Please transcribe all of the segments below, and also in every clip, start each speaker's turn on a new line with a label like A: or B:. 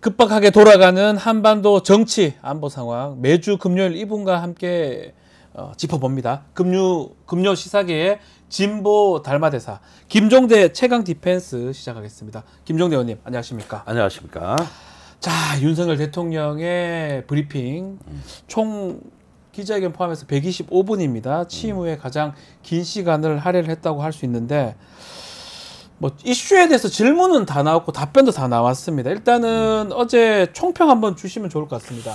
A: 급박하게 돌아가는 한반도 정치 안보 상황 매주 금요일 이분과 함께 짚어봅니다. 금요 시사계의 진보 달마대사 김종대 최강 디펜스 시작하겠습니다. 김종대 의원님 안녕하십니까?
B: 안녕하십니까?
A: 자, 윤석열 대통령의 브리핑 총 기자회견 포함해서 125분입니다. 취임 후에 가장 긴 시간을 할애를 했다고 할 수 있는데 뭐 이슈에 대해서 질문은 다 나왔고 답변도 다 나왔습니다. 일단은 어제 총평 한번 주시면 좋을 것 같습니다.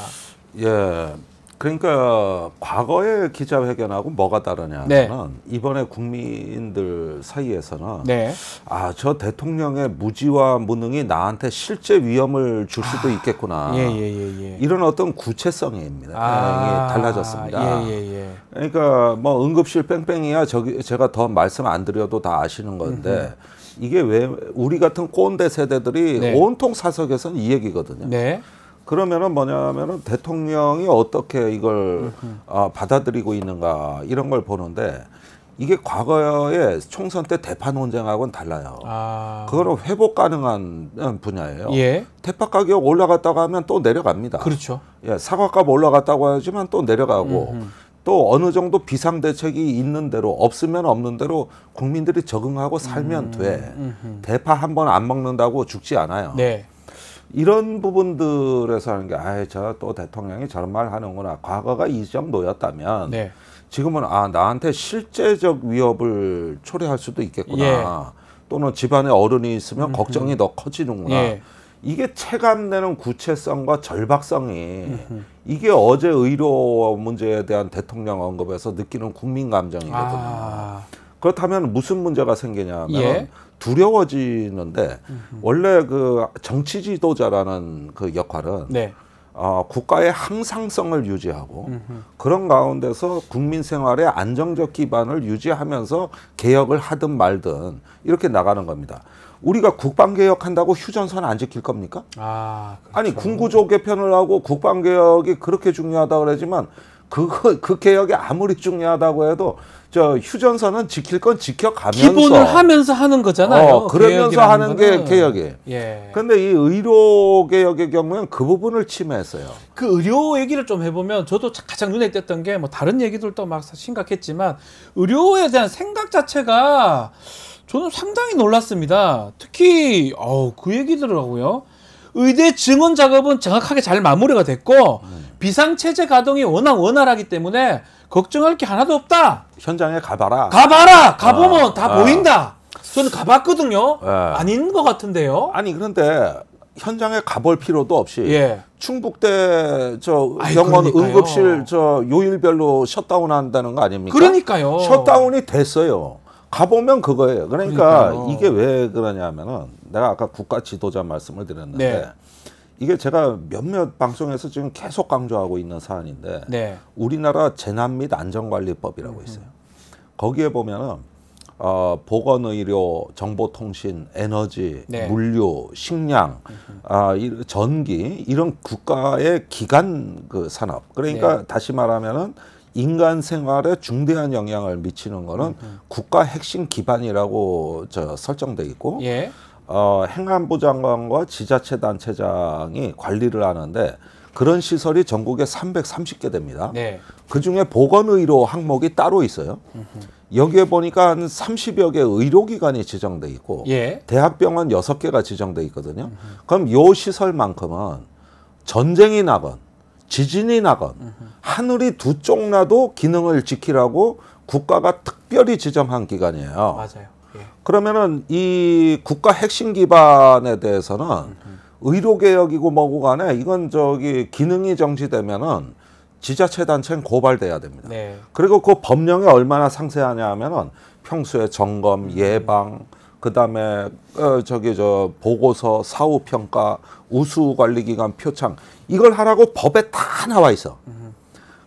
B: 예, 그러니까 과거의 기자회견하고 뭐가 다르냐면
A: 네.
B: 이번에 국민들 사이에서는
A: 네.
B: 아, 저 대통령의 무지와 무능이 나한테 실제 위험을 줄 수도 있겠구나. 이런 어떤 구체성입니다. 달라졌습니다. 그러니까 뭐 응급실 뺑뺑이야 제가 더 말씀 안 드려도 다 아시는 건데 이게 왜 우리 같은 꼰대 세대들이
A: 네.
B: 온통 사석에서는 이 얘기거든요.
A: 네.
B: 그러면은 뭐냐면은 대통령이 어떻게 이걸 받아들이고 있는가 이런 걸 보는데 이게 과거의 총선 때 대파 논쟁하고는 달라요. 그거는 회복 가능한 분야예요.
A: 예.
B: 대파 가격 올라갔다고 하면 또 내려갑니다.
A: 그렇죠.
B: 예, 사과값 올라갔다고 하지만 또 내려가고 또 어느 정도 비상대책이 있는 대로 없으면 없는 대로 국민들이 적응하고 살면 돼. 대파 한 번 안 먹는다고 죽지 않아요.
A: 네.
B: 이런 부분들에서 하는 게 아이 저 또 대통령이 저런 말 하는구나. 과거가 이 정도였다면
A: 네.
B: 지금은 아 나한테 실제적 위협을 초래할 수도 있겠구나.
A: 예.
B: 또는 집안에 어른이 있으면 걱정이 더 커지는구나.
A: 예.
B: 이게 체감되는 구체성과 절박성이 이게 어제 의료 문제에 대한 대통령 언급에서 느끼는 국민 감정이거든요. 그렇다면 무슨 문제가 생기냐면
A: 예.
B: 두려워지는데 원래 그 정치 지도자라는 그 역할은
A: 네.
B: 국가의 항상성을 유지하고 그런 가운데서 국민 생활의 안정적 기반을 유지하면서 개혁을 하든 말든 이렇게 나가는 겁니다. 우리가 국방개혁한다고 휴전선 안 지킬 겁니까?
A: 그렇죠.
B: 아니 군구조 개편을 하고 국방개혁이 그렇게 중요하다고 그러지만 그 개혁이 아무리 중요하다고 해도 저 휴전선은 지킬 건 지켜가면서
A: 기본을 하면서 하는 거잖아요.
B: 그러면서 하는 게 개혁이에요.
A: 예.
B: 근데 이 의료 개혁의 경우에는 그 부분을 침해했어요.
A: 그 의료 얘기를 좀 해보면 저도 가장 눈에 띄었던 게 뭐 다른 얘기들도 막 심각했지만 의료에 대한 생각 자체가 저는 상당히 놀랐습니다. 특히 그 얘기더라고요. 의대 증원 작업은 정확하게 잘 마무리가 됐고 비상체제 가동이 워낙 원활하기 때문에 걱정할 게 하나도 없다.
B: 현장에 가봐라.
A: 가보면 다 보인다. 저는 가봤거든요. 아닌 것 같은데요.
B: 아니 그런데 현장에 가볼 필요도 없이
A: 예.
B: 충북대 저 병원
A: 그러니까요.
B: 응급실 저 요일별로 셧다운 한다는 거 아닙니까?
A: 그러니까요.
B: 셧다운이 됐어요. 가보면 그거예요. 그러니까
A: 그러니까요.
B: 이게 왜 그러냐면은 내가 아까 국가 지도자 말씀을 드렸는데
A: 네.
B: 이게 제가 몇몇 방송에서 지금 계속 강조하고 있는 사안인데
A: 네.
B: 우리나라 재난 및 안전관리법이라고 있어요. 거기에 보면은 보건의료, 정보통신, 에너지,
A: 네.
B: 물류, 식량, 전기 이런 국가의 기간 그 산업. 그러니까 다시 말하면은 인간 생활에 중대한 영향을 미치는 거는 국가 핵심 기반이라고 설정돼 있고
A: 예.
B: 행안부 장관과 지자체 단체장이 관리를 하는데 그런 시설이 전국에 330개 됩니다.
A: 네.
B: 그중에 보건의료 항목이 따로 있어요. 여기에 보니까 한 30여 개 의료기관이 지정돼 있고
A: 예.
B: 대학병원 6개가 지정돼 있거든요. 그럼 요 시설만큼은 전쟁이 나건 지진이 나건 하늘이 두 쪽 나도 기능을 지키라고 국가가 특별히 지정한 기관이에요.
A: 맞아요. 예.
B: 그러면은 이 국가 핵심 기반에 대해서는 의료개혁이고 뭐고 간에 이건 기능이 정지되면은 지자체 단체는 고발돼야 됩니다.
A: 네.
B: 그리고 그 법령이 얼마나 상세하냐 하면은 평소에 점검, 예방, 그다음에 보고서, 사후 평가, 우수 관리 기관 표창 이걸 하라고 법에 다 나와 있어.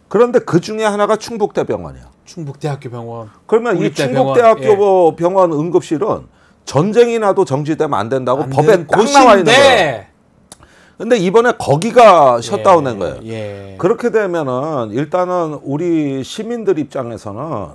B: 그런데 그 중에 하나가 충북대병원이야.
A: 충북대학교 병원.
B: 그러면 이 충북대학교 병원 응급실은 전쟁이 나도 정지되면 안 된다고 법에 딱 나와 있는 거예요. 근데 이번에 거기가 셧다운된 거예요. 그렇게 되면은 일단은 우리 시민들 입장에서는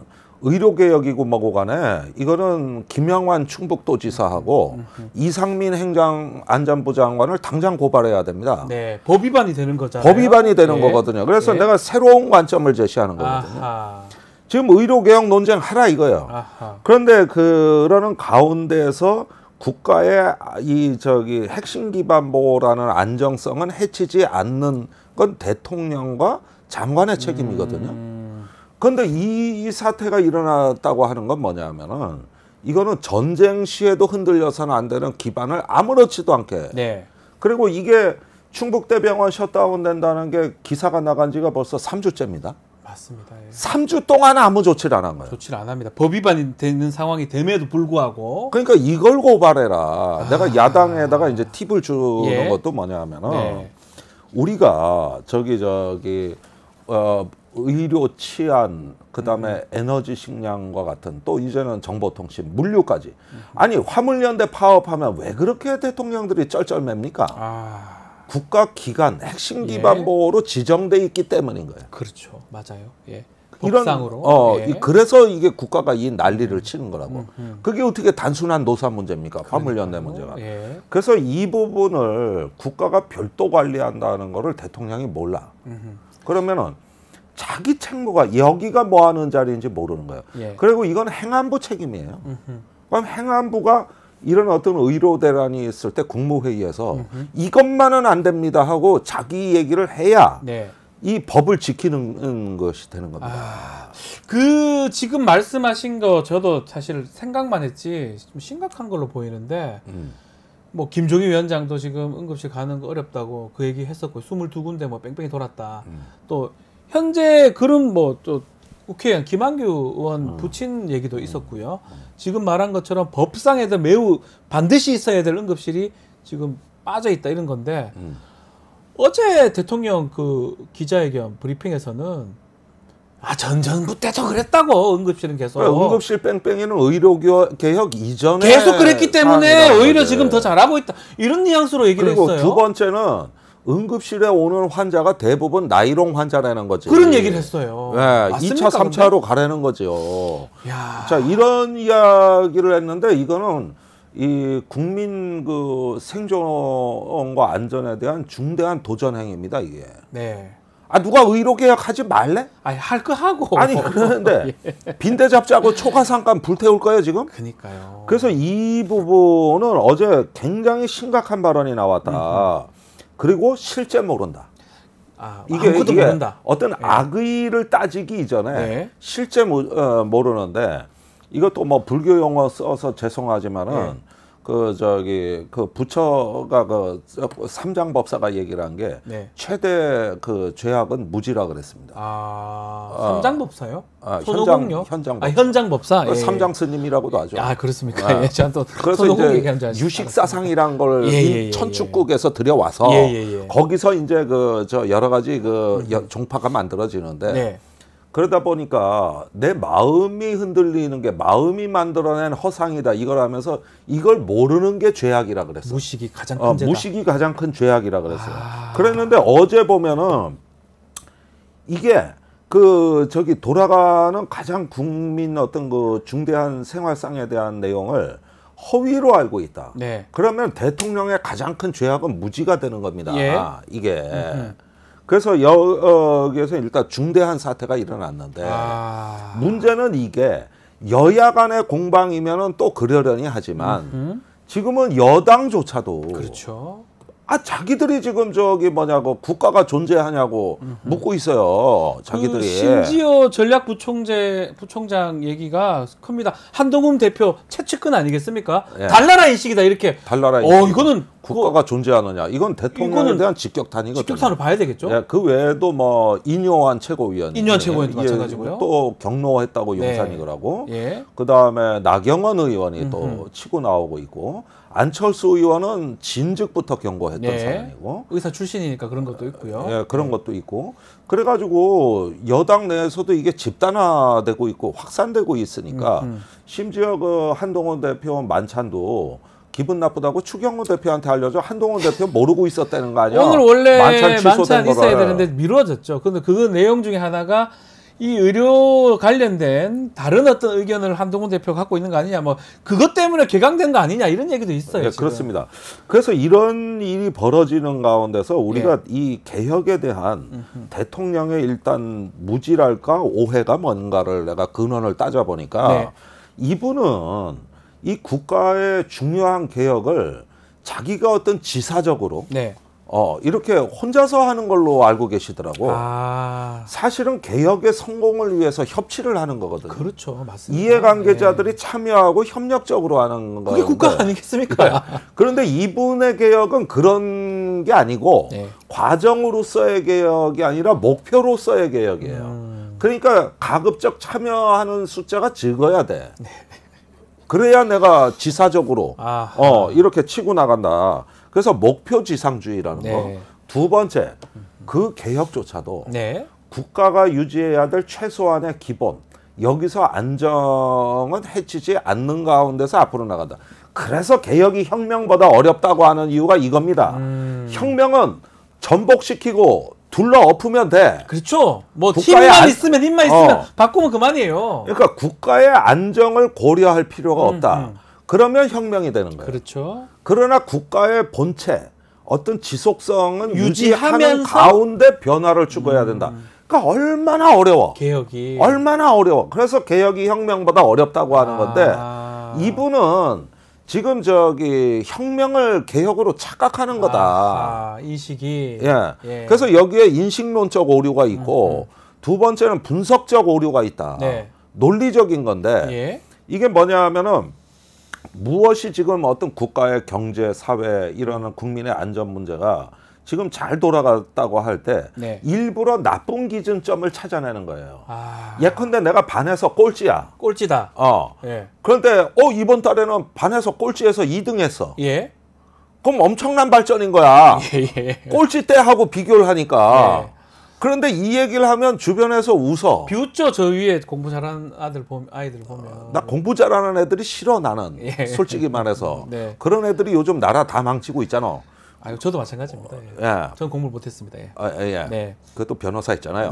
B: 의료개혁이고 뭐고 간에 이거는 김영환 충북도지사하고 이상민 행정안전부 장관을 당장 고발해야 됩니다.
A: 네, 법 위반이 되는 거잖아요.
B: 법 위반이 되는 거거든요. 그래서 내가 새로운 관점을 제시하는 거거든요.
A: 아하.
B: 지금 의료개혁 논쟁 하라 이거예요.
A: 아하.
B: 그런데 그러는 가운데에서 국가의 핵심 기반 보호라는 안정성은 해치지 않는 건 대통령과 장관의 책임이거든요. 그런데 이 사태가 일어났다고 하는 건 뭐냐면은 이거는 전쟁 시에도 흔들려서는 안 되는 기반을 아무렇지도 않게.
A: 네.
B: 그리고 이게 충북대병원 셧다운 된다는 게 기사가 나간 지가 벌써 3주째입니다.
A: 맞습니다. 예.
B: 3주 동안 아무 조치를 안 한 거예요.
A: 조치를 안 합니다. 법 위반이 되는 상황이 됨에도 불구하고.
B: 그러니까 이걸 고발해라. 내가 야당에다가 이제 팁을 주는 것도 뭐냐면은 우리가 의료 치안, 그다음에 에너지 식량과 같은 또 이제는 정보통신, 물류까지. 아니 화물연대 파업하면 왜 그렇게 대통령들이 쩔쩔맵니까? 국가기관, 핵심 기반 보호로 지정돼 있기 때문인 거예요.
A: 그렇죠, 맞아요. 예. 법상으로.
B: 그래서 이게 국가가 이 난리를 치는 거라고. 그게 어떻게 단순한 노사 문제입니까? 화물연대 문제가. 그래서 이 부분을 국가가 별도 관리한다는 거를 대통령이 몰라. 그러면은 자기 책무가 여기가 뭐 하는 자리인지 모르는 거예요. 그리고 이건 행안부 책임이에요. 그럼 행안부가 이런 어떤 의료 대란이 있을 때 국무회의에서 이것만은 안 됩니다 하고 자기 얘기를 해야 이 법을 지키는 것이 되는 겁니다.
A: 그 지금 말씀하신 거 저도 사실 생각만 했지 좀 심각한 걸로 보이는데 뭐 김종희 위원장도 지금 응급실 가는 거 어렵다고 그 얘기 했었고 22군데 뭐 뺑뺑이 돌았다. 또 현재 그런 뭐 또 국회의원 김한규 의원 부친 얘기도 있었고요. 지금 말한 것처럼 법상에도 매우 반드시 있어야 될 응급실이 지금 빠져 있다 이런 건데 어제 대통령 그 기자회견 브리핑에서는 전전부 때도 그랬다고 응급실은 계속.
B: 응급실 뺑뺑이는 의료개혁 이전에
A: 계속 그랬기 때문에 오히려 지금 더 잘하고 있다 이런 뉘앙스로 얘기를 했어요.
B: 그리고 두 번째는 응급실에 오는 환자가 대부분 나이롱 환자라는 거지.
A: 그런 얘기를 했어요.
B: 네, 2차, 3차로 가라는 거죠. 자, 이런 이야기를 했는데 이거는 이 국민 그 생존과 안전에 대한 중대한 도전 행위입니다, 이게.
A: 네.
B: 누가 의료개혁 하지 말래?
A: 할 거 하고.
B: 아니, 그러는데 빈대 잡자고 초가상간 불태울 거예요, 지금?
A: 그러니까요.
B: 그래서 이 부분은 어제 굉장히 심각한 발언이 나왔다. 그리고 실제 모른다. 이게 모른다. 어떤 악의를 따지기 이전에 실제 모르는데 이것도 뭐 불교 용어 써서 죄송하지만은 그 부처가 그 삼장법사가 얘기를 한 게 최대 그 죄악은 무지라 그랬습니다.
A: 삼장법사요?
B: 현장법사. 삼장 스님이라고도 하죠.
A: 그렇습니까? 전 또
B: 그래서 이제 유식사상이란 걸 천축국에서 들여와서 거기서 이제 여러 가지 종파가 만들어지는데. 그러다 보니까 내 마음이 흔들리는 게 마음이 만들어낸 허상이다 이걸 하면서 이걸 모르는 게 죄악이라 그랬어.
A: 무식이 가장 큰 죄다.
B: 무식이 가장 큰 죄악이라 그랬어요. 그랬는데 어제 보면은 이게 돌아가는 가장 국민 어떤 그 중대한 생활상에 대한 내용을 허위로 알고 있다. 그러면 대통령의 가장 큰 죄악은 무지가 되는 겁니다. 이게. 그래서 여기에서 일단 중대한 사태가 일어났는데 문제는 이게 여야 간의 공방이면은 또 그러려니 하지만 지금은 여당조차도
A: 그렇죠.
B: 자기들이 지금 국가가 존재하냐고 묻고 있어요. 자기들이.
A: 심지어 전략부총장 얘기가 큽니다. 한동훈 대표 최측근 아니겠습니까? 달나라 인식이다 이렇게.
B: 달나라 인식.
A: 이거는
B: 국가가 존재하느냐. 이건 대통령에 대한 직격탄이거든요.
A: 직격탄으로 봐야 되겠죠.
B: 그 외에도 뭐 인요한 최고위원.
A: 인요한 최고위원도 마찬가지고요.
B: 또 경로했다고 용산이더라고. 그다음에 나경원 의원이 또 치고 나오고 있고. 안철수 의원은 진즉부터 경고했던 사람이고
A: 의사 출신이니까 그런 것도 있고요.
B: 그런 것도 있고 그래가지고 여당 내에서도 이게 집단화되고 있고 확산되고 있으니까 심지어 그 한동훈 대표 만찬도 기분 나쁘다고 추경호 대표한테 알려줘 한동훈 대표 모르고 있었다는 거 아니야?
A: 오늘 원래 만찬 있어야 되는데 미뤄졌죠. 근데 그 내용 중에 하나가 이 의료 관련된 다른 어떤 의견을 한동훈 대표가 갖고 있는 거 아니냐, 뭐 그것 때문에 개강된 거 아니냐 이런 얘기도 있어요.
B: 네, 그렇습니다. 그래서 이런 일이 벌어지는 가운데서 우리가 이 개혁에 대한 대통령의 일단 무지랄까 오해가 뭔가를 내가 근원을 따져보니까 이분은 이 국가의 중요한 개혁을 자기가 어떤 지사적으로 이렇게 혼자서 하는 걸로 알고 계시더라고. 사실은 개혁의 성공을 위해서 협치를 하는 거거든요.
A: 그렇죠, 맞습니다.
B: 이해관계자들이 참여하고 협력적으로 하는 거예요.
A: 그게 국가 아니겠습니까?
B: 그런데 이분의 개혁은 그런 게 아니고 과정으로서의 개혁이 아니라 목표로서의 개혁이에요. 그러니까 가급적 참여하는 숫자가 적어야 돼. 그래야 내가 지사적으로 이렇게 치고 나간다. 그래서 목표지상주의라는 거. 두 번째, 그 개혁조차도 국가가 유지해야 될 최소한의 기본, 여기서 안정은 해치지 않는 가운데서 앞으로 나간다. 그래서 개혁이 혁명보다 어렵다고 하는 이유가 이겁니다. 혁명은 전복시키고 둘러 엎으면 돼.
A: 그렇죠. 뭐 힘만 있으면 바꾸면 그만이에요.
B: 그러니까 국가의 안정을 고려할 필요가 없다. 그러면 혁명이 되는 거예요.
A: 그렇죠.
B: 그러나 국가의 본체, 어떤 지속성은 유지하는 가운데 변화를 추구해야 된다. 그러니까 얼마나 어려워.
A: 개혁이.
B: 얼마나 어려워. 그래서 개혁이 혁명보다 어렵다고 하는 건데 이분은 지금 혁명을 개혁으로 착각하는 거다.
A: 인식이.
B: 그래서 여기에 인식론적 오류가 있고 두 번째는 분석적 오류가 있다. 논리적인 건데 이게 뭐냐 하면은 무엇이 지금 어떤 국가의 경제, 사회 이런 국민의 안전 문제가 지금 잘 돌아갔다고 할 때 일부러 나쁜 기준점을 찾아내는 거예요. 예컨대 내가 반에서 꼴찌야.
A: 꼴찌다.
B: 그런데 이번 달에는 반에서 꼴찌에서 2등 했어. 그럼 엄청난 발전인 거야. 꼴찌 때하고 비교를 하니까. 그런데 이 얘기를 하면 주변에서 웃어.
A: 비웃죠. 저 위에 공부 잘하는 아이들 보면.
B: 나 공부 잘하는 애들이 싫어 나는. 솔직히 말해서. 그런 애들이 요즘 나라 다 망치고 있잖아.
A: 저도 마찬가지입니다. 저는 공부를 못했습니다.
B: 그것도 변호사 있잖아요.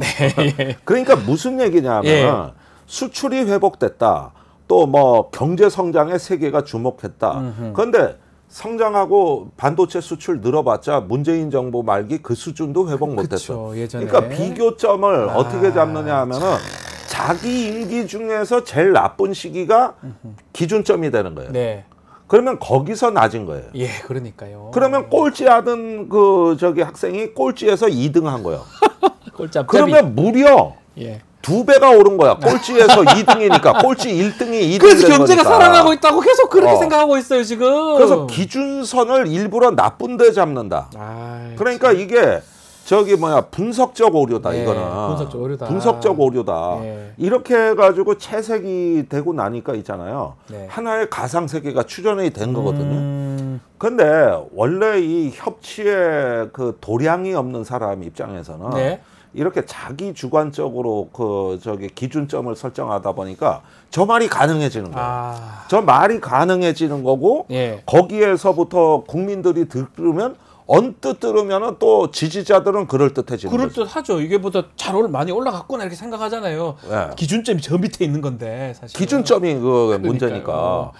B: 그러니까 무슨 얘기냐면 수출이 회복됐다. 또 뭐 경제 성장의 세계가 주목했다. 그런데 성장하고 반도체 수출 늘어봤자 문재인 정부 말기 그 수준도 회복 못했어.
A: 예전에.
B: 그러니까 비교점을 어떻게 잡느냐 하면은 자기 임기 중에서 제일 나쁜 시기가 기준점이 되는 거예요. 그러면 거기서 낮은 거예요.
A: 그러니까요.
B: 그러면 꼴찌하던 학생이 꼴찌에서 2등 한 거예요.
A: 꼴찌 앞잡이.
B: 그러면 무려 2배가 오른 거야. 꼴찌에서 2등이니까 꼴찌 1등이 2등
A: 그래서 경제가 살아나고 있다고 계속 그렇게 생각하고 있어요 지금.
B: 그래서 기준선을 일부러 나쁜 데 잡는다. 그러니까 이게 분석적 오류다. 이거는 분석적 오류다. 이렇게 해가지고 채색이 되고 나니까 있잖아요. 하나의 가상 세계가 추전이 된 거거든요. 근데 원래 이 협치의 그 도량이 없는 사람 입장에서는 이렇게 자기 주관적으로 기준점을 설정하다 보니까 저 말이 가능해지는 거예요. 저 말이 가능해지는 거고 거기에서부터 국민들이 들으면 언뜻 들으면 또 지지자들은 그럴듯해지는 거죠.
A: 그럴듯하죠. 이게 보다 많이 올라갔구나 이렇게 생각하잖아요. 기준점이 저 밑에 있는 건데 사실.
B: 기준점이 문제니까.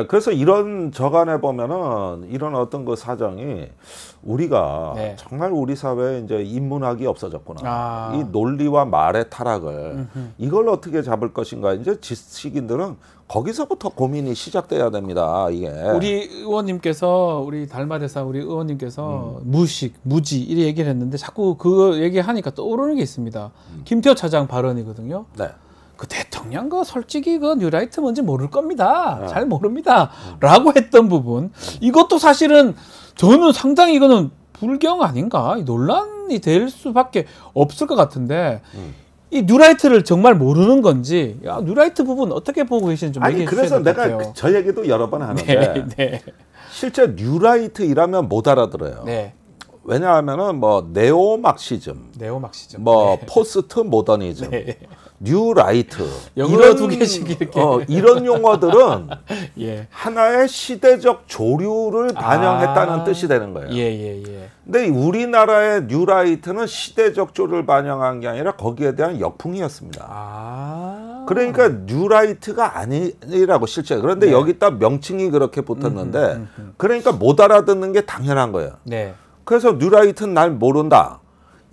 B: 그래서 이런 저간에 보면은 이런 어떤 그 사정이 우리가 정말 우리 사회에 이제 인문학이 없어졌구나. 이 논리와 말의 타락을 이걸 어떻게 잡을 것인가. 이제 지식인들은 거기서부터 고민이 시작돼야 됩니다. 이게.
A: 우리 의원님께서 우리 달마대사 우리 의원님께서 무식, 무지 이렇게 얘기를 했는데 자꾸 그 얘기하니까 떠오르는 게 있습니다. 김태호 차장 발언이거든요. 그 대통령과 솔직히 그 뉴라이트 뭔지 모를 겁니다. 잘 모릅니다. 라고 했던 부분. 이것도 사실은 저는 상당히 이거는 불경 아닌가? 논란이 될 수밖에 없을 것 같은데 이 뉴라이트를 정말 모르는 건지 뉴라이트 부분 어떻게 보고 계시는지 좀 얘기해 주셔야 될 것 같아요.
B: 그래서 내가 저 얘기도 여러 번 하는데 실제 뉴라이트 이라면 못 알아들어요. 왜냐하면은 뭐 네오막시즘, 뭐 포스트 모더니즘, 뉴라이트
A: 영어로 두 개씩 이렇게
B: 이런 용어들은
A: 예.
B: 하나의 시대적 조류를 반영했다는 뜻이 되는 거예요. 근데 우리나라의 뉴라이트는 시대적 조류를 반영한 게 아니라 거기에 대한 역풍이었습니다. 그러니까 뉴라이트가 아니라고 실제. 그런데 여기다 명칭이 그렇게 붙었는데 그러니까 못 알아듣는 게 당연한 거예요. 그래서 뉴라이트는 날 모른다.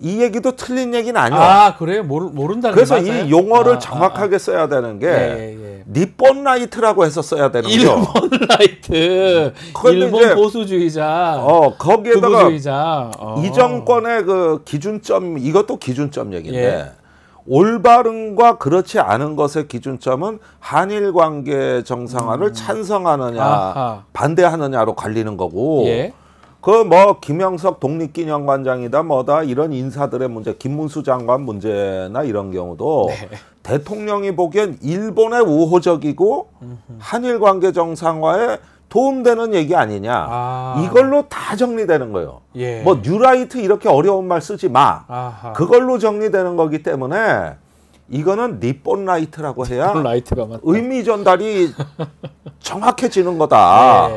B: 이 얘기도 틀린 얘기는 아니야.
A: 그래요? 모른다는
B: 그래서 이 용어를 정확하게 써야 되는 게 니폰 라이트라고 해서 써야 되는 거죠.
A: 일본 라이트. 일본 보수주의자.
B: 거기에다가
A: 극우주의자.
B: 이 정권의 그 기준점, 이것도 기준점 얘기인데 올바른과 그렇지 않은 것의 기준점은 한일 관계 정상화를 찬성하느냐 반대하느냐로 갈리는 거고 그 뭐 김영석 독립기념관장이다 뭐다 이런 인사들의 문제, 김문수 장관 문제나 이런 경우도 대통령이 보기엔 일본의 우호적이고 한일 관계 정상화에 도움되는 얘기 아니냐. 이걸로 다 정리되는 거예요. 뭐 뉴라이트 이렇게 어려운 말 쓰지 마. 그걸로 정리되는 거기 때문에 이거는 니폰 라이트라고 해야 의미 전달이 정확해지는 거다.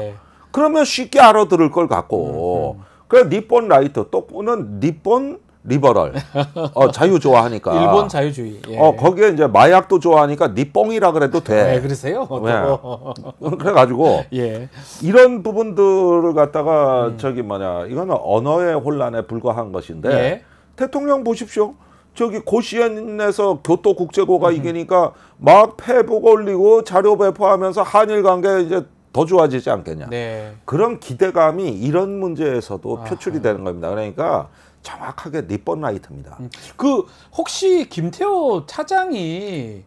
B: 그러면 쉽게 알아들을 걸 갖고 그래 니폰 라이트 또는 니폰 리버럴 자유 좋아하니까
A: 일본 자유주의
B: 거기에 이제 마약도 좋아하니까 니뽕이라 그래도 돼.
A: 그러세요?
B: 그래가지고 이런 부분들을 갖다가 저기 뭐냐 이거는 언어의 혼란에 불과한 것인데 대통령 보십시오. 저기 고시엔에서 교토국제고가 이기니까 막 페북 올리고 자료 배포하면서 한일 관계 이제 더 좋아지지 않겠냐. 그런 기대감이 이런 문제에서도 표출이 되는 겁니다. 그러니까 정확하게 니폰 라이트입니다.
A: 그 혹시 김태호 차장이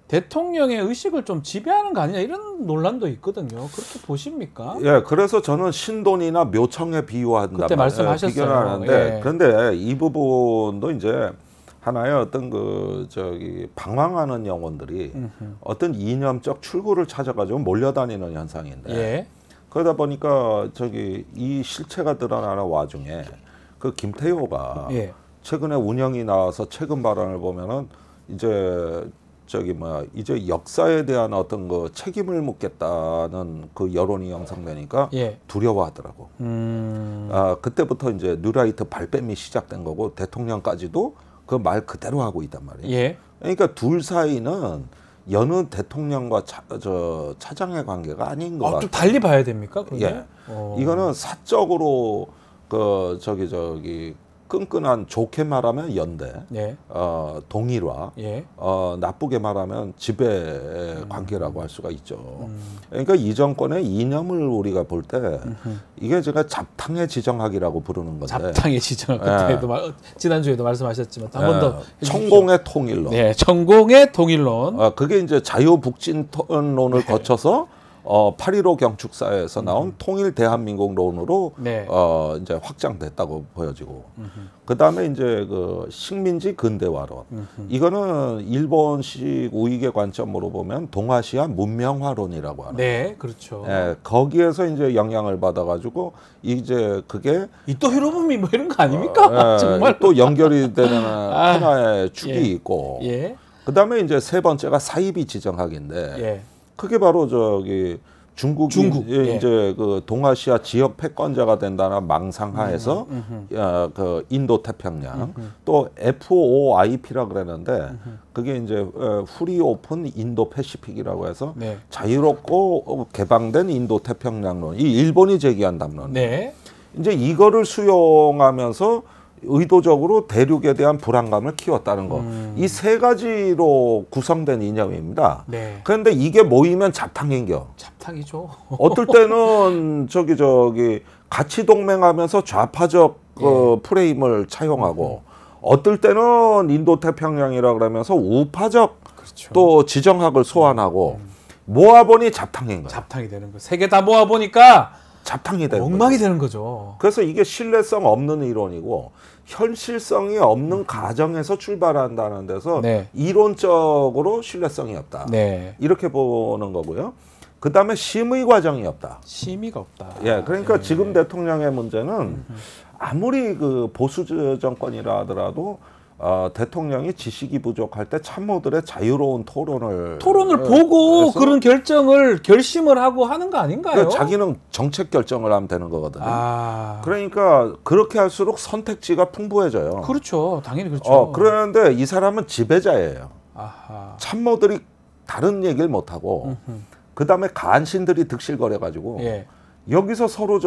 A: 대통령의 의식을 좀 지배하는 거 아니냐 이런 논란도 있거든요. 그렇게 보십니까?
B: 그래서 저는 신돈이나 묘청에 비유한다.
A: 그때 말씀하셨어요.
B: 그런데 이 부분도 이제 하나의 어떤 그 저기 방황하는 영혼들이 어떤 이념적 출구를 찾아가지고 몰려다니는 현상인데 그러다 보니까 저기 이 실체가 드러나는 와중에 그 김태효가 최근에 운영이 나와서 최근 발언을 보면은 이제 저기 뭐야 이제 역사에 대한 어떤 그 책임을 묻겠다는 그 여론이 형성되니까 두려워하더라고. 그때부터 이제 뉴라이트 발뺌이 시작된 거고 대통령까지도 그 말 그대로 하고 있단 말이에요. 그러니까 둘 사이는 여느 대통령과 차장의 관계가 아닌 것 같아요.
A: 좀 달리 봐야 됩니까?
B: 이거는 사적으로 그 저기 끈끈한 좋게 말하면 연대, 동일화, 나쁘게 말하면 지배 관계라고 할 수가 있죠. 그러니까 이 정권의 이념을 우리가 볼 때 이게 제가 잡탕의 지정학이라고 부르는 건데.
A: 잡탕의 지정학. 그때도 지난주에도 말씀하셨지만 한 번 더
B: 천공의 통일론.
A: 천공의 통일론.
B: 그게 이제 자유북진론을 거쳐서 8.15 경축사에서 나온 통일 대한민국론으로 이제 확장됐다고 보여지고 그 다음에 이제 그 식민지 근대화론 이거는 일본식 우익의 관점으로 보면 동아시아 문명화론이라고 하는
A: 그렇죠.
B: 거기에서 이제 영향을 받아가지고 이제 그게
A: 이토 히로부미 뭐 이런 거 아닙니까? 정말
B: 또 연결이 되는 하나의 축이 있고 그 다음에 이제 세 번째가 사이비 지정학인데. 그게 바로 저기 중국이 이제 그 동아시아 지역 패권자가 된다는 망상하에서 그 인도 태평양 또 FOIP라 그랬는데 그게 이제 프리 오픈 인도 패시픽이라고 해서 자유롭고 개방된 인도 태평양론 이 일본이 제기한 담론. 이제 이거를 수용하면서 의도적으로 대륙에 대한 불안감을 키웠다는 거. 이 세 가지로 구성된 이념입니다. 그런데 이게 모이면 잡탕인겨.
A: 잡탕이죠.
B: 어떨 때는 저기 같이 동맹하면서 좌파적 프레임을 차용하고 어떨 때는 인도 태평양이라 그러면서 우파적 또 지정학을 소환하고 모아보니 잡탕인 거예요.
A: 잡탕이 되는 거. 세 개 다 모아보니까
B: 잡탕이 되는
A: 엉망이 되는 거죠.
B: 그래서 이게 신뢰성 없는 이론이고 현실성이 없는 가정에서 출발한다는 데서 이론적으로 신뢰성이 없다. 이렇게 보는 거고요. 그 다음에 심의 과정이 없다.
A: 심의가 없다.
B: 그러니까 지금 대통령의 문제는 아무리 그 보수 정권이라 하더라도 대통령이 지식이 부족할 때 참모들의 자유로운 토론을
A: 보고 그런 결심을 하고 하는 거 아닌가요?
B: 그러니까 자기는 정책 결정을 하면 되는 거거든요. 그러니까 그렇게 할수록 선택지가 풍부해져요.
A: 그렇죠. 당연히 그렇죠.
B: 그런데 이 사람은 지배자예요. 참모들이 다른 얘기를 못하고 그 다음에 간신들이 득실거려가지고 여기서 서로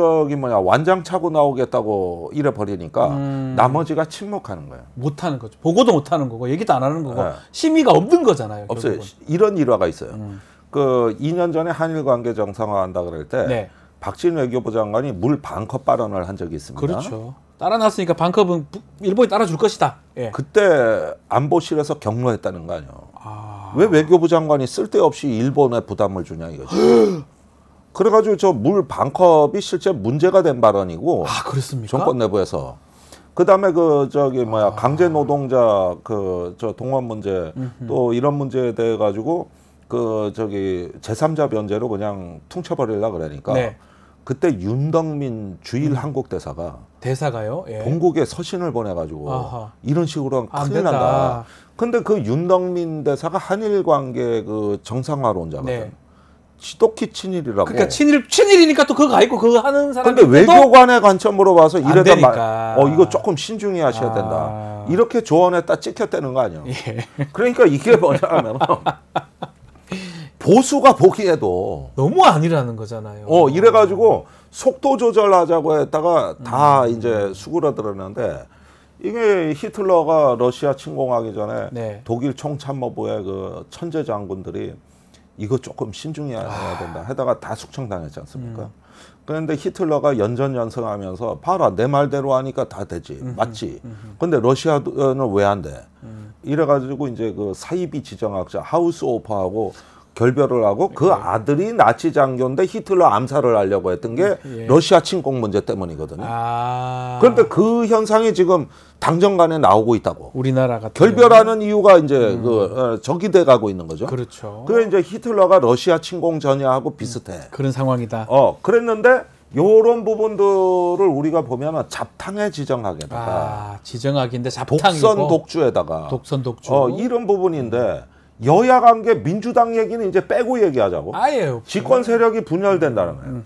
B: 완장 차고 나오겠다고 이래 버리니까 나머지가 침묵하는 거예요.
A: 못하는 거죠. 보고도 못하는 거고 얘기도 안 하는 거고 심의가 없는 거잖아요.
B: 없어요.
A: 결국은.
B: 이런 일화가 있어요. 그 2년 전에 한일 관계 정상화한다 그럴 때 박진 외교부 장관이 물 반컵 발언을 한 적이 있습니다.
A: 그렇죠. 따라놨으니까 반컵은 일본이 따라줄 것이다.
B: 그때 안보실에서 경로했다는 거 아니에요. 왜 외교부 장관이 쓸데없이 일본에 부담을 주냐 이거죠. 그래가지고 저 물 반컵이 실제 문제가 된 발언이고.
A: 그렇습니까?
B: 정권 내부에서. 그 다음에 강제 노동자 저 동원 문제 또 이런 문제에 대해 가지고 제3자 변제로 그냥 퉁쳐버리려 그러니까. 그때 윤덕민 주일 한국
A: 대사가요?
B: 본국에 서신을 보내가지고 이런 식으로 하면 큰일 난다. 근데 그 윤덕민 대사가 한일 관계 정상화론자거든. 지독히 친일이라고.
A: 그러니까 친일이니까 또 그거 있고 그거 하는 사람.
B: 근데 외교관의 관점으로 봐서 이래다 이거 조금 신중히 하셔야 된다. 이렇게 조언했다 찍혔다는 거 아니에요. 그러니까 이게 뭐냐면 보수가 보기에도
A: 너무 아니라는 거잖아요.
B: 이래가지고 속도 조절하자고 했다가 다 이제 수그러들었는데 이게 히틀러가 러시아 침공하기 전에 독일 총참모부의 그 천재 장군들이 이거 조금 신중히 해야 된다 하다가 다 숙청당했지 않습니까? 그런데 히틀러가 연전연승하면서 봐라 내 말대로 하니까 다 되지 맞지. 근데 러시아는 왜 안 돼? 이래가지고 이제 그 사이비 지정학자 하우스오퍼하고 결별을 하고 그 아들이 나치 장교인데 히틀러 암살을 하려고 했던 게 러시아 침공 문제 때문이거든요. 그런데 그 현상이 지금 당정 간에 나오고 있다고.
A: 우리나라 같은
B: 결별하는 이유가 이제 적이 돼 가고 있는 거죠.
A: 그렇죠.
B: 그래 이제 히틀러가 러시아 침공 전야하고 비슷해.
A: 그런 상황이다.
B: 그랬는데 요런 부분들을 우리가 보면은 잡탕에 지정하게다가
A: 지정학인데 잡탕이고
B: 독선 독주에다가
A: 독선 독주
B: 이런 부분인데 여야 관계 민주당 얘기는 이제 빼고 얘기하자고.
A: 아예
B: 집권 세력이 분열된다는 거예요.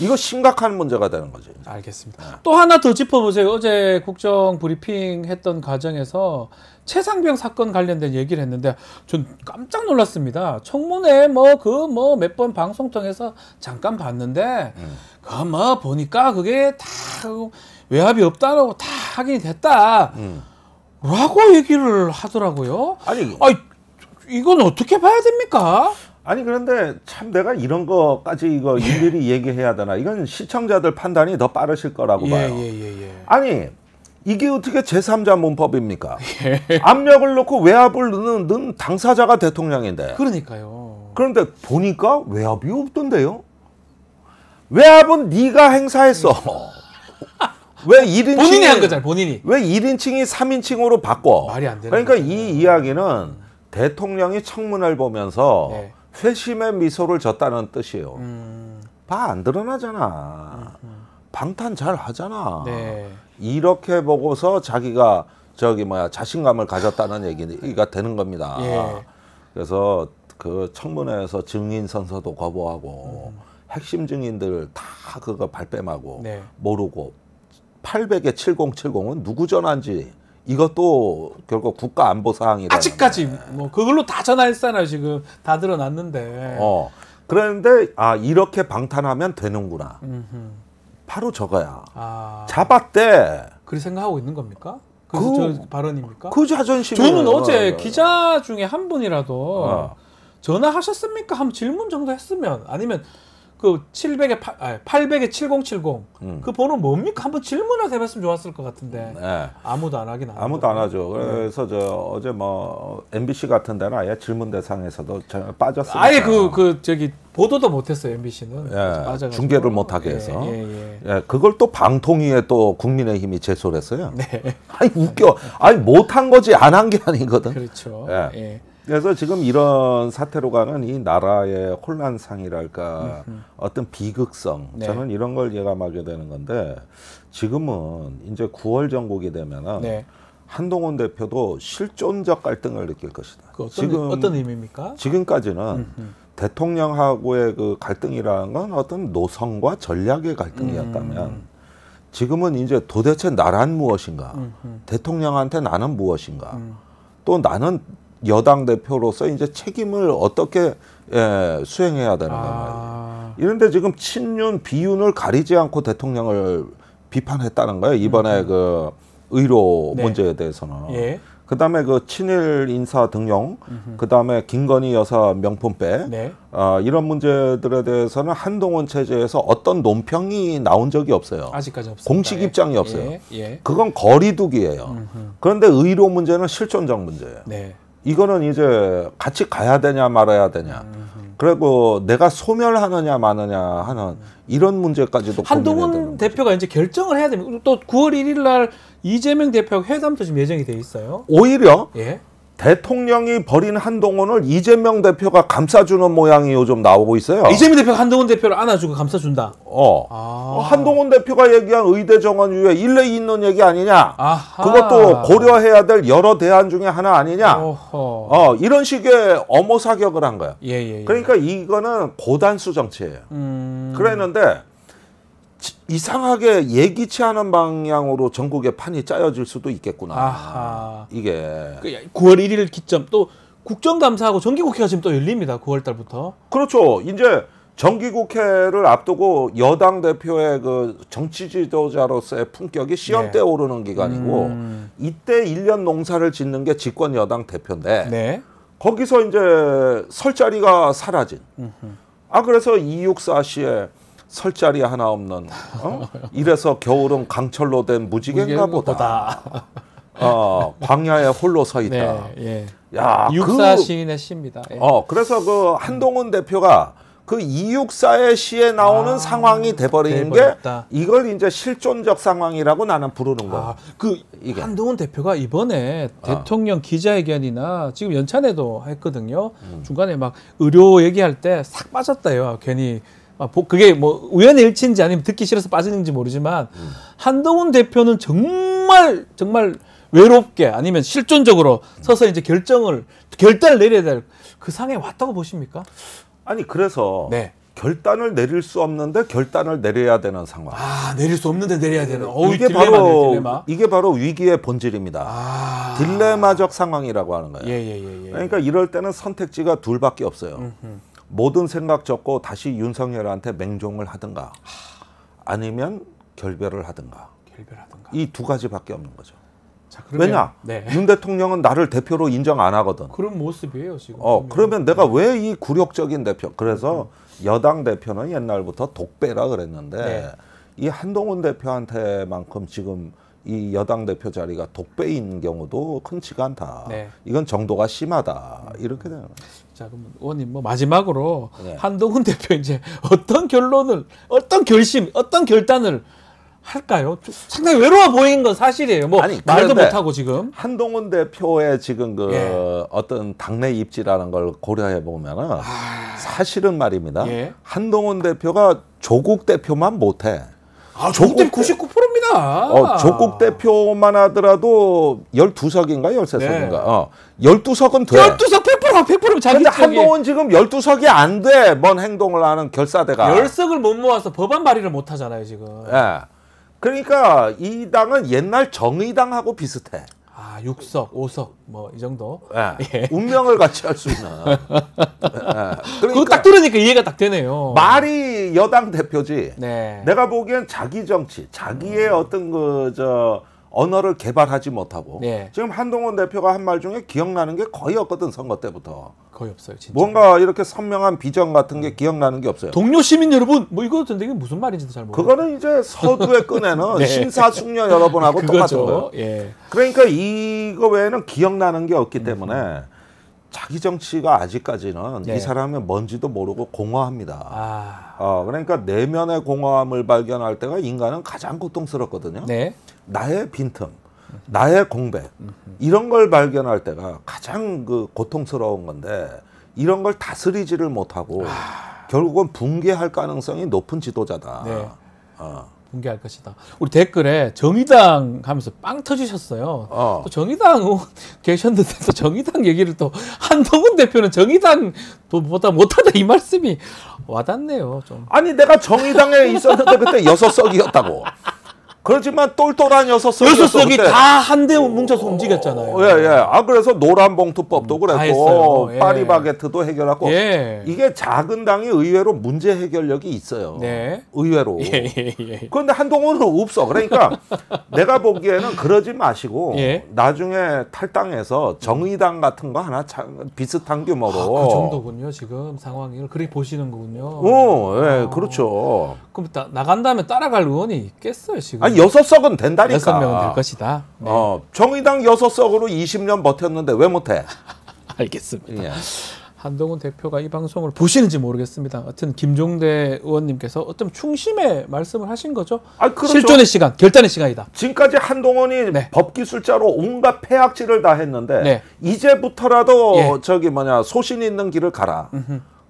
B: 이거 심각한 문제가 되는 거죠. 이제.
A: 알겠습니다. 또 하나 더 짚어보세요. 어제 국정 브리핑 했던 과정에서 최상병 사건 관련된 얘기를 했는데 전 깜짝 놀랐습니다. 청문회 몇 번 방송 통해서 잠깐 봤는데 보니까 그게 다 외압이 없다라고 다 확인이 됐다 라고 얘기를 하더라고요.
B: 아니
A: 이건 어떻게 봐야 됩니까?
B: 아니 그런데 참 내가 이런 거까지 일일이 얘기해야 되나? 이건 시청자들 판단이 더 빠르실 거라고 봐요. 아니 이게 어떻게 제3자 문법입니까? 압력을 넣고 외압을 넣는 당사자가 대통령인데.
A: 그러니까요.
B: 그런데 보니까 외압이 없던데요? 외압은 네가 행사했어. 왜 1인칭이
A: 본인이 한 거잖아요. 본인이.
B: 왜 1인칭이 3인칭으로 바꿔?
A: 말이 안 되는
B: 그러니까
A: 거죠.
B: 이 이야기는 대통령이 청문회를 보면서 회심의 미소를 졌다는 뜻이에요. 봐 안 드러나잖아. 방탄 잘 하잖아. 이렇게 보고서 자기가 자신감을 가졌다는 얘기가 되는 겁니다. 그래서 그 청문회에서 증인 선서도 거부하고 핵심 증인들 다 그거 발뺌하고 모르고 800에 7070은 누구 전화인지 이것도 결국 국가안보사항이라.
A: 아직까지 그걸로 다 전화했잖아요. 지금 다 드러났는데.
B: 그런데 이렇게 방탄하면 되는구나. 바로 저거야. 잡았대.
A: 그렇게 생각하고 있는 겁니까? 그래서 저 발언입니까?
B: 그 자존심이.
A: 저는 어제 기자 중에 한 분이라도 전화하셨습니까? 한번 질문 정도 했으면 아니면 그 800에 7070 그 번호 뭡니까? 한번 질문을 해봤으면 좋았을 것 같은데 아무도 안 하긴 하죠.
B: 아무도 안 하죠. 그래서 어제 MBC 같은 데는 아예 질문 대상에서도 빠졌어요.
A: 아예 보도도 못했어요. MBC는
B: 중계를 못하게 해서 그걸 또 방통위에 또 국민의힘이 제소를 했어요. 아니 웃겨. 아니 못한 거지 안 한 게 아니거든.
A: 그렇죠.
B: 그래서 지금 이런 사태로 가는 이 나라의 혼란상이랄까 어떤 비극성 저는 이런 걸 예감하게 되는 건데 지금은 이제 9월 정국이 되면은 한동훈 대표도 실존적 갈등을 느낄 것이다.
A: 어떤 의미입니까?
B: 지금까지는 대통령하고의 그 갈등이라는 건 어떤 노선과 전략의 갈등이었다면 지금은 이제 도대체 나란 무엇인가, 대통령한테 나는 무엇인가, 또 나는 여당 대표로서 이제 책임을 어떻게 수행해야 되는가. 이런데 지금 친윤, 비윤을 가리지 않고 대통령을 비판했다는 거예요. 이번에 그 의료 문제에 대해서는. 그다음에 그 친일 인사 등용, 그다음에 김건희 여사 명품백, 이런 문제들에 대해서는 한동훈 체제에서 어떤 논평이 나온 적이 없어요.
A: 아직까지 없습니다.
B: 공식 입장이 없어요. 그건 거리두기예요. 그런데 의료 문제는 실존적 문제예요. 이거는 이제 같이 가야 되냐 말아야 되냐. 그리고 내가 소멸하느냐 마느냐 하는 이런 문제까지도
A: 한동훈 대표가 이제 결정을 해야 됩니다. 또 9월 1일 날 이재명 대표하고 회담도 지금 예정이 돼 있어요.
B: 오히려 대통령이 버린 한동훈을 이재명 대표가 감싸주는 모양이 요즘 나오고 있어요.
A: 이재명 대표가 한동훈 대표를 안아주고 감싸준다.
B: 한동훈 대표가 얘기한 의대 정원 이후에 일례 있는 얘기 아니냐. 그것도 고려해야 될 여러 대안 중에 하나 아니냐. 이런 식의 엄호 사격을 한 거야. 그러니까 이거는 고단수 정치예요. 그랬는데 이상하게 예기치 않은 방향으로 전국의 판이 짜여질 수도 있겠구나. 이게
A: 9월 1일 기점 또 국정감사하고 정기국회가 지금 또 열립니다. 9월 달부터.
B: 그렇죠. 이제 정기국회를 앞두고 여당 대표의 그 정치 지도자로서의 품격이 시험대에 오르는 기간이고 이때 1년 농사를 짓는 게 집권 여당 대표인데 거기서 이제 설 자리가 사라진. 그래서 264시에 설 자리 하나 없는 이래서 겨울은 강철로 된 무지개인가 보다. 광야에 홀로 서 있다.
A: 야, 264 시인의 시입니다.
B: 그래서 그 한동훈 대표가 그 264의 시에 나오는 상황이 돼버린 게 이걸 이제 실존적 상황이라고 나는 부르는 거야.
A: 이게. 한동훈 대표가 이번에 대통령 기자회견이나 지금 연찬회도 했거든요. 중간에 막 의료 얘기할 때 싹 빠졌다요. 괜히. 그게 뭐 우연의 일치인지 아니면 듣기 싫어서 빠지는지 모르지만 한동훈 대표는 정말 외롭게 아니면 실존적으로 서서 이제 결단을 내려야 될 그 상에 왔다고 보십니까?
B: 아니 그래서 결단을 내릴 수 없는데 결단을 내려야 되는 상황.
A: 내릴 수 없는데 내려야 되는.
B: 이게 바로 위기의 본질입니다. 딜레마적 상황이라고 하는 거예요. 그러니까 이럴 때는 선택지가 둘밖에 없어요. 모든 생각 접고 다시 윤석열한테 맹종을 하든가 아니면 결별을 하든가. 이 두 가지밖에 없는 거죠. 왜냐? 윤 대통령은 나를 대표로 인정 안 하거든.
A: 그런 모습이에요 지금.
B: 그러면 내가 왜 이 굴욕적인 대표. 그래서 여당 대표는 옛날부터 독배라 그랬는데 이 한동훈 대표한테만큼 지금 이 여당 대표 자리가 독배인 경우도 흔치가 않다. 이건 정도가 심하다. 이렇게 되는 거예요.
A: 자, 그럼 의원님 뭐 마지막으로 한동훈 대표 이제 어떤 결론을, 어떤 결심, 어떤 결단을 할까요? 상당히 외로워 보이는 건 사실이에요. 뭐 말도 못하고 지금.
B: 한동훈 대표의 지금 그 어떤 당내 입지라는 걸 고려해 보면은 사실은 말입니다. 한동훈 대표가 조국 대표만 못해.
A: 조국 대표 99%입니다.
B: 조국 대표만 하더라도 12석인가 13석인가. 12석은 돼.
A: 12석 100%면 자기
B: 근데 한동훈 지금 12석이 안 돼. 뭔 행동을 하는 결사대가.
A: 10석을 못 모아서 법안 발의를 못 하잖아요, 지금.
B: 그러니까 이 당은 옛날 정의당하고 비슷해.
A: 6석, 5석 뭐 이 정도.
B: 운명을 같이 할 수 있는.
A: 그거 딱 들으니까 이해가 딱 되네요.
B: 말이 여당 대표지. 내가 보기엔 자기 정치, 자기의 어떤 언어를 개발하지 못하고 지금 한동훈 대표가 한 말 중에 기억나는 게 거의 없거든. 선거 때부터.
A: 거의 없어요. 진짜.
B: 뭔가 이렇게 선명한 비전 같은 게 기억나는 게 없어요.
A: 동료 시민 여러분 뭐 이거 같은데 이게 무슨 말인지도 잘 모르겠어요.
B: 그거는 이제 서두에 꺼내는 심사숙녀 여러분하고 똑같은 거예요. 그러니까 이거 외에는 기억나는 게 없기 때문에 자기 정치가 아직까지는 이 사람은 뭔지도 모르고 공허합니다. 그러니까 내면의 공허함을 발견할 때가 인간은 가장 고통스럽거든요. 나의 빈틈, 나의 공백 이런 걸 발견할 때가 가장 그 고통스러운 건데 이런 걸 다스리지를 못하고 결국은 붕괴할 가능성이 높은 지도자다.
A: 붕괴할 것이다. 우리 댓글에 정의당 하면서 빵 터지셨어요. 또 정의당 의원 계셨는데 또 정의당 얘기를 또 한동훈 대표는 정의당 보다 못하다 이 말씀이 와닿네요. 좀.
B: 아니 내가 정의당에 있었는데 그때 6석이었다고. 그렇지만 똘똘한
A: 6석이 다 한데 뭉쳐서 움직였잖아요.
B: 예, 예. 아, 그래서 노란봉투법도 그랬고,
A: 예.
B: 파리바게트도 해결하고,
A: 예.
B: 이게 작은 당이 의외로 문제 해결력이 있어요.
A: 네.
B: 의외로.
A: 예.
B: 그런데 한동훈은 없어. 그러니까 내가 보기에는 그러지 마시고,
A: 예.
B: 나중에 탈당해서 정의당 같은 거 하나 비슷한 규모로.
A: 그 정도군요, 지금 상황을. 그렇게 보시는 거군요.
B: 예, 그렇죠.
A: 그럼 나간 다음에 따라갈 의원이 있겠어요, 지금?
B: 아니, 6석은 된다니까.
A: 6명은 될 것이다. 네.
B: 정의당 6석으로 20년 버텼는데 왜 못해?
A: 알겠습니다.
B: 예.
A: 한동훈 대표가 이 방송을 보시는지 모르겠습니다. 하여튼 김종대 의원님께서 어떤 충심의 말씀을 하신 거죠.
B: 그렇죠.
A: 실존의 시간, 결단의 시간이다.
B: 지금까지 한동훈이
A: 네.
B: 법기술자로 온갖 폐악질을 다 했는데
A: 네.
B: 이제부터라도
A: 예.
B: 소신 있는 길을 가라.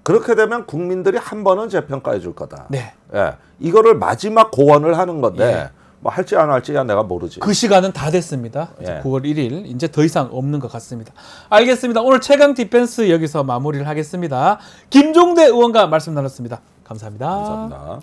B: 그렇게 되면 국민들이 한 번은 재평가해 줄 거다.
A: 네.
B: 예. 이거를 마지막 고언을 하는 건데
A: 예.
B: 뭐 할지 안 할지야 내가 모르지.
A: 그 시간은 다 됐습니다.
B: 예.
A: 9월 1일 이제 더 이상 없는 것 같습니다. 알겠습니다. 오늘 최강 디펜스 여기서 마무리를 하겠습니다. 김종대 의원과 말씀 나눴습니다. 감사합니다.
B: 감사합니다.